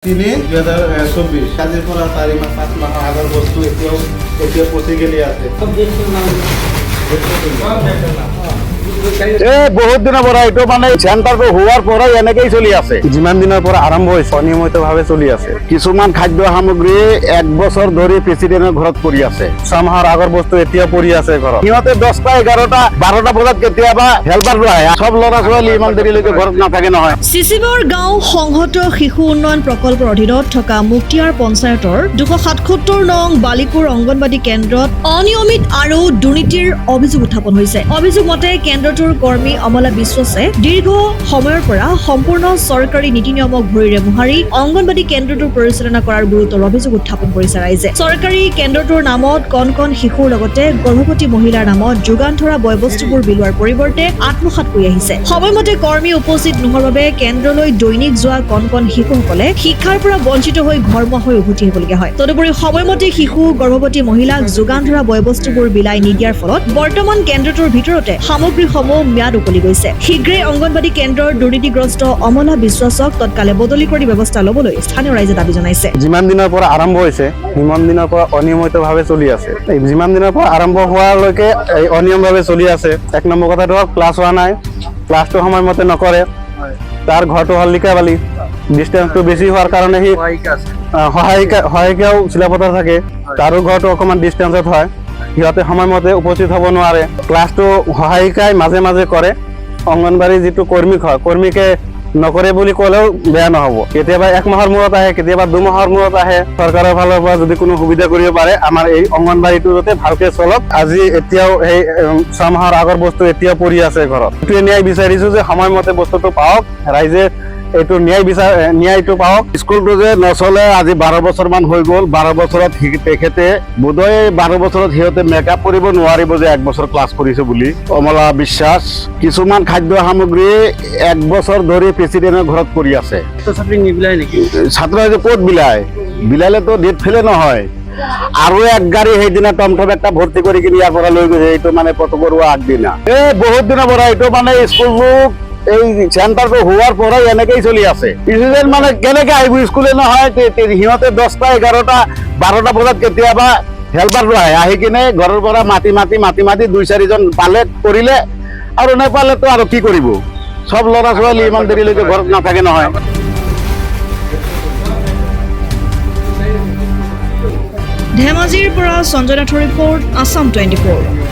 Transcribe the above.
3/2024 কাজের পর 4 মাস 5 মাস আগের বস্তু এতিয়াও পচি গেলি আছে বহুত দিনের পর এইটো মানে সেন্টারটো হওয়ার পরে এনেকেই চলি আছে যিমান দিনের পর আরম্ভ হয়েছে অনিয়মিত ভাবে চলি আছে কিছুমান খাদ্য সামগ্রী 1 বছর ধরে প্রেসিডেন্টের ঘরত পড়ি আছে সামহার আগর বস্তু এতিয়া পড়ি আছে ঘরত সিহঁতে 10টা 11টা 12টা বজাত কেতিয়াবা হেল্পার লয় সব লৰা ছোৱালী ইমান দেৰিলৈকে ঘৰত নাথাকে নহয় চিচিবৰ গাঁও সংহত শিশু উন্নয়ন প্ৰকল্পৰ অধীনত থকা মুক্তিয়াৰ পঞ্চায়তৰ 277 নং বালিকুৰ অংগনবাদী কেন্দ্ৰত অনিয়মিত আৰু দুৰ্নীতিৰ অভিযোগ উত্থাপন হৈছে অভিযোগ মতে কেন্দ্ৰটোৰ কৰ্মী অমলা বিশ্বাসে দীৰ্ঘ সময়ৰ পৰা সম্পূৰ্ণ চৰকাৰী নীতি নিয়মক ভৰিৰে মোহাৰি অংগনবাদী কেন্দ্ৰটোৰ পৰিচালনা কৰাৰ গুৰুতৰ অভিযোগ উত্থাপন কৰিছে ৰাইজে চৰকাৰী কেন্দ্ৰটোৰ নামত কণ শিশুৰ লগতে গৰ্ভৱতী মহিলাৰ নামত যোগান ধৰা বয়বস্তুবোৰ বিলোৱাৰ পৰিৱৰ্তে আত্মসাৎ কৰি আহিছে সময়মতে কৰ্মী উপস্থিত নোহোৱাৰ বাবে কেন্দ্ৰলৈ দৈনিক যোৱা কণ শিশুসকলে শিক্ষাৰ পৰা বঞ্চিত হৈ ঘৰমুৱা হৈ উভতি আহিবলগীয়া হয় তদুপৰি সময়মতে শিশু গৰ্ভৱতী মহিলাক যোগান ধৰা বয়বস্তুবোৰ বিলাই নিদিয়াৰ ফলত বৰ্তমান কেন্দ্ৰটোৰ ভিতৰতে সামগ্ৰীসমূহ ম্যাদ উকলি গৈছে শীঘ্ৰেই অংগনবাদী কেন্দ্ৰৰ দুৰ্নীতিগ্ৰস্ত অমলা বিশ্বাসক তৎকালে বদলি কৰি ব্যৱস্থা ল'বলৈ স্থানীয় ৰাইজে দাবী জনাইছে যিমান দিনৰ পৰা আৰম্ভ হৈছে সিমান দিনৰ পৰা অনিয়মিতভাৱে চলি আছে যিমান দিনৰ পৰা আৰম্ভ হোৱালৈকে এই অনিয়মভাৱে চলি আছে এক নম্বৰ কথাটো হ'ল ক্লাছ হোৱা নাই ক্লাছটো সময়মতে নকৰে তাৰ ঘৰটো হ'ল লিকাবালি ডিষ্টেন্সটো বেছি হোৱাৰ কাৰণে সি সহায়িকাও চিলাপথাৰ থাকে তাৰো ঘৰটো অকণমান ডিষ্টেন্সত হয় সিহঁতে সময়মতে উপস্থিত হ'ব নোৱাৰে ক্লাছটো সহায়িকাই মাজে মাজে কৰে অংগনবাড়ী যিটো কৰ্মীকে নকৰে বুলি ক'লেও বেয়া নহ'ব কেতিয়াবা 1 মাহৰ মূৰত আহে কেতিয়াবা 2 মাহৰ মূৰত আহে চৰকাৰৰ ফালৰ পৰা যদি কোনো সুবিধা কৰিব পাৰে আমাৰ এই অংগনবাড়ীটো যাতে ভালকে চলক আজি এতিয়াও এই 6 মাহৰ আগৰ বস্তু এতিয়াও পৰি আছে ঘৰত এইটো ন্যায় বিচাৰিছো যে সময়মতে বস্তুটো পাওক ৰাইজে এইটো ন্যায়টো পাওক স্কুলটো যে নচলে আজি 12 বছৰমান হৈ গ'ল 12 বছৰত তেখেতে বোধহয় 12 বছৰত সিহঁতে মেকআপ কৰিব নোৱাৰিব যে 1 বছৰ ক্লাছ কৰিছে বুলি অমলা বিশ্বাস কিছুমান খাদ্য সামগ্ৰী 1 বছৰ ধৰি প্ৰেসিডেন্টেৰ ঘৰত পৰি আছে ছাত্ৰী নিবিলাই নেকি ছাত্ৰ ক'ত বিলালেতো ডেট ফেলে নহয় আৰু এক গাড়ী সেইদিনা টমটম একটা ভৰ্তি কৰি কিনি ইয়াৰ পৰা লৈ গৈছে এইটো মানে পতকৰুৱা আগদিনা বহুত দিনৰ পৰা এইটো মানে স্কুলবোৰ এই সেন্টারটো হওয়ার পরে এনেকেই চলি আছে প্রেসিডেন্ট মানে কেনেকে আহিব স্কুলে নহয় সিহঁতে 10টা 11টা 12টা বজাত কেতিয়াবা হেল্পার লয় আহি কিনে ঘৰৰ পৰা মাতি 2-4 জন পালে কৰিলে আৰু নেপালেতো আৰু কি কৰিব সব ল'ৰা ছোৱালী ইমান দেৰিলৈকে ঘৰত নাথাকে নহয় ধেমাজিৰ পৰা সঞ্জয় নাথৰ ৰিপৰ্ট আসাম 24